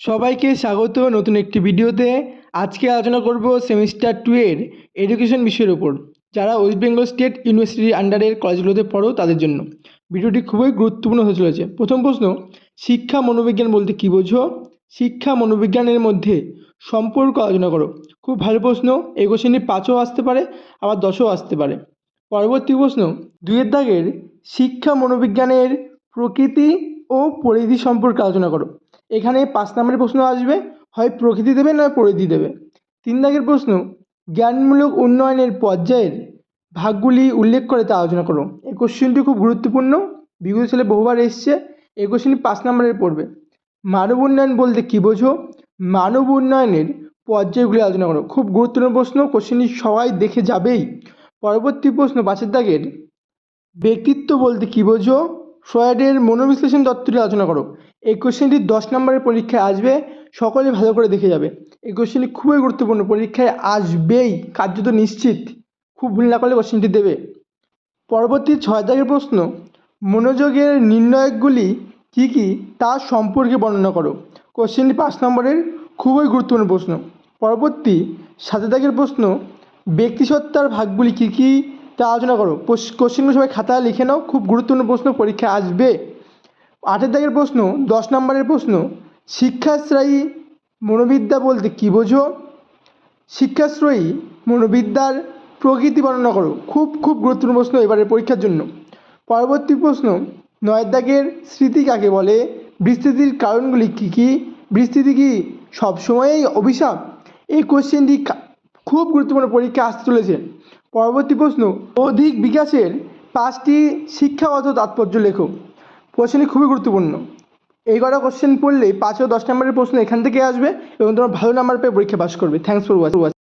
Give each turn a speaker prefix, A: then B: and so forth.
A: সবাইকে স্বাগত নতুন একটি ভিডিওতে। আজকে আলোচনা করব সেমিস্টার 2 এর এডুকেশন বিষয়ের উপর, যারা ওয়েস্ট বেঙ্গল স্টেট ইউনিভার্সিটির আন্ডারের কলেজগুলোতে পড়ো তাদের জন্য ভিডিওটি খুবই গুরুত্বপূর্ণ হতে চলেছে। প্রথম প্রশ্ন, শিক্ষা মনোবিজ্ঞান বলতে কী বোঝো? শিক্ষা মনোবিজ্ঞানের মধ্যে সম্পর্ক আলোচনা করো। খুব ভালো প্রশ্ন। এই কোশ্চেনটি 5ও আসতে পারে, আবার 10ও আসতে পারে। পরবর্তী প্রশ্ন, 2-এর দাগের শিক্ষা মনোবিজ্ঞানের প্রকৃতি ও পরিধি সম্পর্কে আলোচনা করো। এখানে 5 নম্বরের প্রশ্ন আসবে, হয় প্রকৃতি দেবে নয় পরিধি দেবে। 3 দাগের প্রশ্ন, জ্ঞানমূলক উন্নয়নের পর্যায়ের ভাগগুলি উল্লেখ করে তা আলোচনা করো। এই কোশ্চেনটি খুব গুরুত্বপূর্ণ, বিগত সালে বহুবার এসছে। এই কোশ্চেনটি 5 নম্বরের পড়বে। মানব উন্নয়ন বলতে কী বোঝো? মানব উন্নয়নের পর্যায়গুলি আলোচনা করো। খুব গুরুত্বপূর্ণ প্রশ্ন, কোশ্চেনটি সবাই দেখে যাবেই। পরবর্তী প্রশ্ন, 5-এর দাগের ব্যক্তিত্ব বলতে কী বোঝো? ফ্রয়েডের মনোবিশ্লেষণ তত্ত্বটি আলোচনা করো। এই কোশ্চেনটি 10 নম্বরের পরীক্ষায় আসবে, সকলে ভালো করে দেখে যাবে। এই কোশ্চেনটি খুবই গুরুত্বপূর্ণ, পরীক্ষায় আসবেই, কার্যত নিশ্চিত। খুব ভুল না করলে কোশ্চেনটি দেবে। পরবর্তী 6 দাগের প্রশ্ন, মনোযোগের নির্ণায়কগুলি কী কী তা সম্পর্কে বর্ণনা করো। কোশ্চেনটি 5 নম্বরের, খুবই গুরুত্বপূর্ণ প্রশ্ন। পরবর্তী 7 দাগের প্রশ্ন, ব্যক্তিসত্তার ভাগগুলি কী কী তা আলোচনা করো। কোশ্চেনগুলো সবাই খাতায় লিখে নাও, খুব গুরুত্বপূর্ণ প্রশ্ন, পরীক্ষা আসবে। 8 দাগের প্রশ্ন, 10 নম্বরের প্রশ্ন, শিক্ষাশ্রয়ী মনোবিদ্যা বলতে কী বোঝো? শিক্ষাশ্রয়ী মনোবিদ্যার প্রকৃতি বর্ণনা করো। খুব খুব গুরুত্বপূর্ণ প্রশ্ন এবারের পরীক্ষার জন্য। পরবর্তী প্রশ্ন, 9 দাগের স্মৃতি কাকে বলে? বিস্মৃতির কারণগুলি কী কী? বিস্মৃতি কি সবসময়ই অভিশাপ? এই কোশ্চেনটি খুব গুরুত্বপূর্ণ, পরীক্ষা আসতে চলেছে। পরবর্তী প্রশ্ন, অধিক বিকাশের 5টি শিক্ষাগত তাৎপর্য লেখো। কোশ্চেনটি খুবই গুরুত্বপূর্ণ। এই কটা কোশ্চেন পড়লে 5 ও 10 নম্বরের প্রশ্ন এখান থেকে আসবে এবং তোমরা ভালো নাম্বার পেয়ে পরীক্ষা পাস করবে। Thanks for watching.